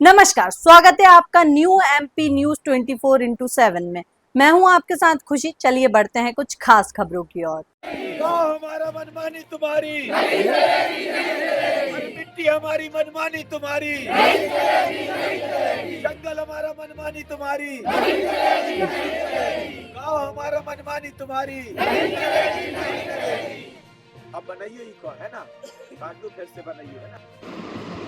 नमस्कार, स्वागत है आपका न्यू एमपी न्यूज 24x7 में। मैं हूं आपके साथ खुशी। चलिए बढ़ते हैं कुछ खास खबरों की ओर। हमारा मनमानी तुम्हारी, मिट्टी हमारी मनमानी तुम्हारी, जंगल हमारा मनमानी तुम्हारी, गांव हमारा मनमानी तुम्हारी। अब बनाइए इको, है ना? काट दो फिर से बनाइए, है ना?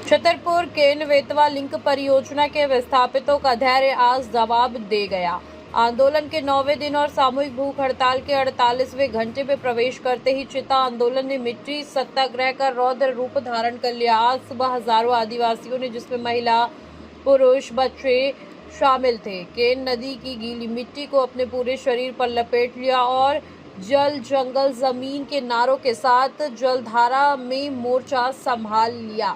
छतरपुर केन वेतवा लिंक परियोजना के विस्थापितों का धैर्य आज जवाब दे गया। आंदोलन के 9वें दिन और सामूहिक भूख हड़ताल के 48वें घंटे में प्रवेश करते ही चिता आंदोलन ने मिट्टी सत्याग्रह का रौद्र रूप धारण कर लिया। आज सुबह हजारों आदिवासियों ने, जिसमें महिला, पुरुष, बच्चे शामिल थे, केन नदी की गीली मिट्टी को अपने पूरे शरीर पर लपेट लिया और जल, जंगल, जमीन के नारों के साथ जलधारा में मोर्चा संभाल लिया।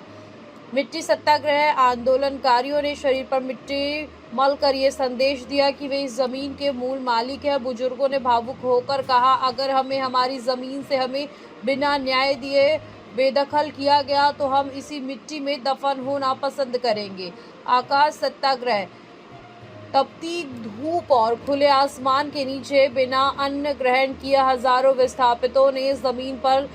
मिट्टी सत्याग्रह आंदोलनकारियों ने शरीर पर मिट्टी मलकर ये संदेश दिया कि वे इस जमीन के मूल मालिक हैं। बुजुर्गों ने भावुक होकर कहा, अगर हमें हमारी जमीन से हमें बिना न्याय दिए बेदखल किया गया तो हम इसी मिट्टी में दफन होना पसंद करेंगे। आकाश सत्याग्रह। तपती धूप और खुले आसमान के नीचे बिना अन्न ग्रहण किए हजारों विस्थापितों ने जमीन पर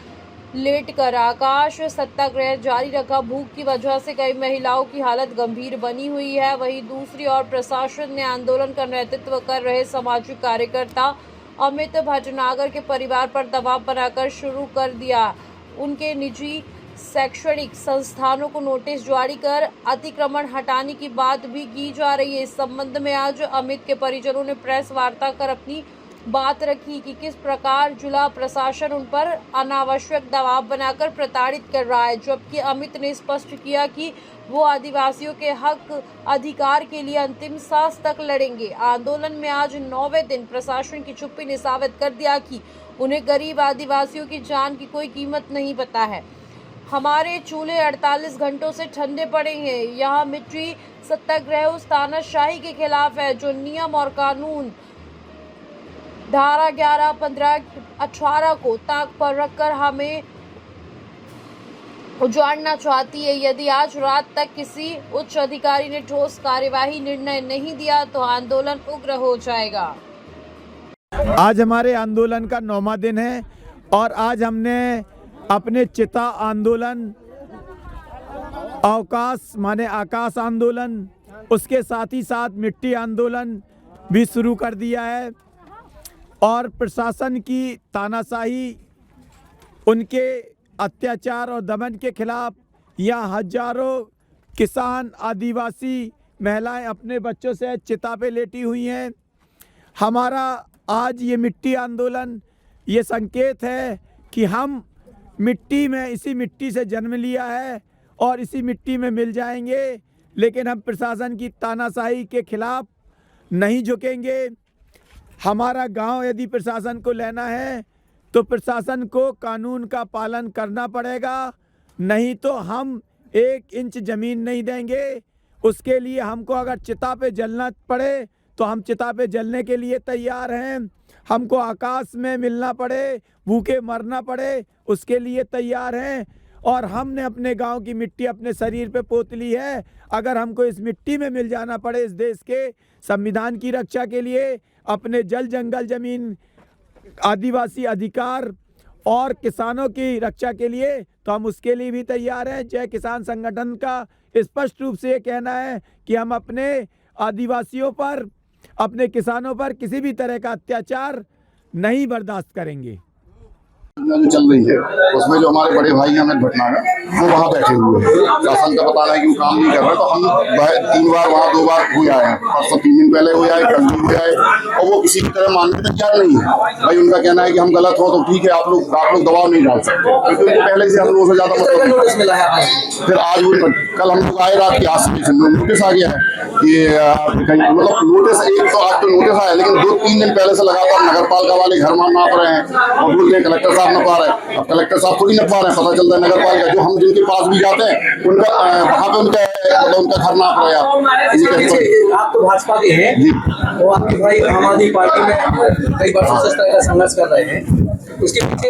लेटकर आकाश सत्याग्रह जारी रखा। भूख की वजह से कई महिलाओं की हालत गंभीर बनी हुई है। वहीं दूसरी ओर प्रशासन ने आंदोलन का नेतृत्व कर रहे सामाजिक कार्यकर्ता अमित भटनागर के परिवार पर दबाव बनाकर शुरू कर दिया। उनके निजी शैक्षणिक संस्थानों को नोटिस जारी कर अतिक्रमण हटाने की बात भी की जा रही है। इस संबंध में आज अमित के परिजनों ने प्रेस वार्ता कर अपनी बात रखी कि किस प्रकार जिला प्रशासन उन पर अनावश्यक दबाव बनाकर प्रताड़ित कर रहा है। जबकि अमित ने स्पष्ट किया कि वो आदिवासियों के हक अधिकार के लिए अंतिम सांस तक लड़ेंगे। आंदोलन में आज 9वें दिन प्रशासन की चुप्पी ने साबित कर दिया कि उन्हें गरीब आदिवासियों की जान की कोई कीमत नहीं पता है। हमारे चूल्हे 48 घंटों से ठंडे पड़े हैं। यहाँ मिट्टी सत्याग्रह उस तानाशाही के खिलाफ है जो नियम और कानून धारा 11, 15, 18 को ताक पर रखकर हमें उजाड़ना चाहती है। यदि आज रात तक किसी उच्च अधिकारी ने ठोस कार्यवाही निर्णय नहीं दिया तो आंदोलन उग्र हो जाएगा। आज हमारे आंदोलन का 9वां दिन है और आज हमने अपने चिता आंदोलन, अवकाश माने आकाश आंदोलन, उसके साथ ही साथ मिट्टी आंदोलन भी शुरू कर दिया है। और प्रशासन की तानाशाही, उनके अत्याचार और दमन के खिलाफ यहाँ हजारों किसान, आदिवासी महिलाएं अपने बच्चों से चिता पे लेटी हुई हैं। हमारा आज ये मिट्टी आंदोलन ये संकेत है कि हम मिट्टी में, इसी मिट्टी से जन्म लिया है और इसी मिट्टी में मिल जाएंगे, लेकिन हम प्रशासन की तानाशाही के खिलाफ नहीं झुकेंगे। हमारा गांव यदि प्रशासन को लेना है तो प्रशासन को कानून का पालन करना पड़ेगा, नहीं तो हम 1 इंच ज़मीन नहीं देंगे। उसके लिए हमको अगर चिता पे जलना पड़े तो हम चिता पे जलने के लिए तैयार हैं। हमको आकाश में मिलना पड़े, भूखे मरना पड़े, उसके लिए तैयार हैं। और हमने अपने गांव की मिट्टी अपने शरीर पे पोत ली है। अगर हमको इस मिट्टी में मिल जाना पड़े इस देश के संविधान की रक्षा के लिए, अपने जल, जंगल, जमीन, आदिवासी अधिकार और किसानों की रक्षा के लिए, तो हम उसके लिए भी तैयार हैं। जय किसान संगठन का स्पष्ट रूप से ये कहना है कि हम अपने आदिवासियों पर, अपने किसानों पर किसी भी तरह का अत्याचार नहीं बर्दाश्त करेंगे। जो चल रही है उसमें जो हमारे बड़े भाई हैं अमित भटनागर, वो वहाँ बैठे हुए हैं। शासन का बताना है कि वो काम नहीं कर रहे, तो हम 3 बार वहाँ 2 बार हुए आए हैं। परसों 3 दिन पहले हुए आए, कल भी हुए आए, और वो किसी भी तरह मानने तक तैयार नहीं है। भाई उनका कहना है कि हम गलत हो तो ठीक है, आप लोग दबाव नहीं डाल सकते, क्योंकि उनको पहले से हम लोगों से ज्यादा मतलब मिला है। फिर आज वो कल हम लोग आए रात की, आज नोटिस आ गया है कि मतलब नोटिस, एक तो आज तो नोटिस आया, लेकिन 2-3 दिन पहले से लगातार नगर पालिका वाले घर मार नाप रहे हैं और बोलते हैं कलेक्टर साहब न पा रहे हैं। अब कलेक्टर साहब थोड़ी न पा रहे हैं, पता चलता है नगर पालिका, जो हम जिनके पास भी जाते हैं उनका वहाँ पे उनका घर नाप रहे हैं। आप तो भाजपा के हैं, तो आपके भाई आम आदमी पार्टी में कई वर्षों से इस तरह का संघर्ष कर रहे हैं, उसके पीछे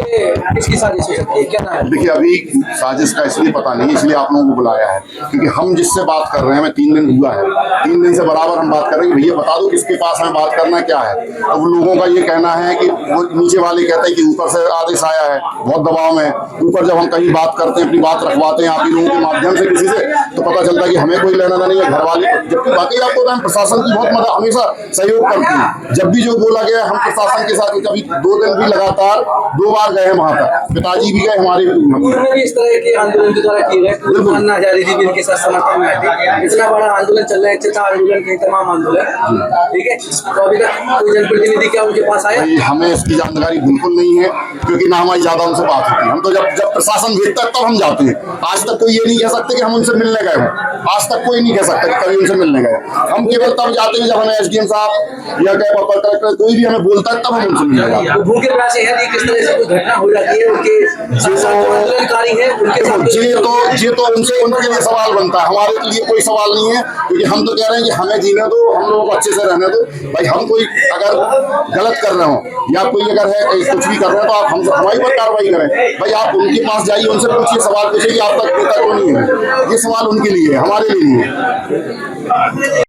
किसकी साजिश हो सकती है, क्या नाम है? देखिए अभी साजिश का इसलिए पता नहीं, इसलिए आप लोगों को बुलाया है क्योंकि हम जिससे बात कर रहे हैं, हमें 3 दिन हुआ है, 3 दिन से बराबर हम बात कर रहे हैं, भैया बता दो किसके पास हमें बात करना क्या है। अब लोगों का ये कहना है कि वो नीचे वाले कहते हैं कि ऊपर से आदेश आया है, बहुत दबाव में, ऊपर जब हम कहीं बात करते हैं, अपनी बात रखवाते हैं आप ही लोगों के माध्यम से किसी से, तो पता चलता है कि हमें कोई लेना नहीं है, घर वाले। जबकि बाकी आपको बताएं प्रशासन की बहुत मदद, हमेशा सहयोग करती है। जब भी जो बोला गया हम प्रशासन के साथ, कभी 2 दिन भी लगातार 2 बार गए हैं वहां तक, पिताजी भी गए हमारे। पूर्व में भी इस तरह के आंदोलन के द्वारा किए गए, अन्ना हजारे जी भी इनके साथ समर्थन में थे। इतना बड़ा आंदोलन चल रहा है, चेता आंदोलन के तमाम आंदोलन, ठीक है, तो अभी तक कोई जनप्रतिनिधि क्या उनके पास आया? हमें इसकी जानकारी बिल्कुल नहीं है क्योंकि ना हमारी ज्यादा उनसे बात होती है। हम तो जब प्रशासन भेजता है तब हम जाते हैं। आज तक कोई ये नहीं कह सकते कि हम उनसे मिलने गए हैं, आज तक कोई नहीं कह सकता कि कभी उनसे मिलने गए। हम केवल तब जाते हैं जब हमें SDM साहब या कलेक्टर कोई भी हमें बोलता है तब हम उनसे मिलने जाते हैं। भूखे प्यासे हैं, किस तरह से कोई घटना हो जाती है उनके आंदोलनकारी है उनके साथ, ये तो उनके लिए सवाल बनता है, हमारे लिए कोई सवाल नहीं है क्योंकि हम तो कह रहे हैं कि हमें जीने दो, हम लोगों को अच्छे से रहने दो। भाई हम कोई अगर गलत कर रहे हो या कोई अगर है कुछ भी कर रहे हो तो आप हम हमारी पर कार्रवाई करें। भाई आप उनके पास जाइए, उनसे पूछिए, सवाल पूछिए कि आप तक पिता क्यों नहीं है। ये सवाल उनके लिए है, हमारे लिए नहीं है।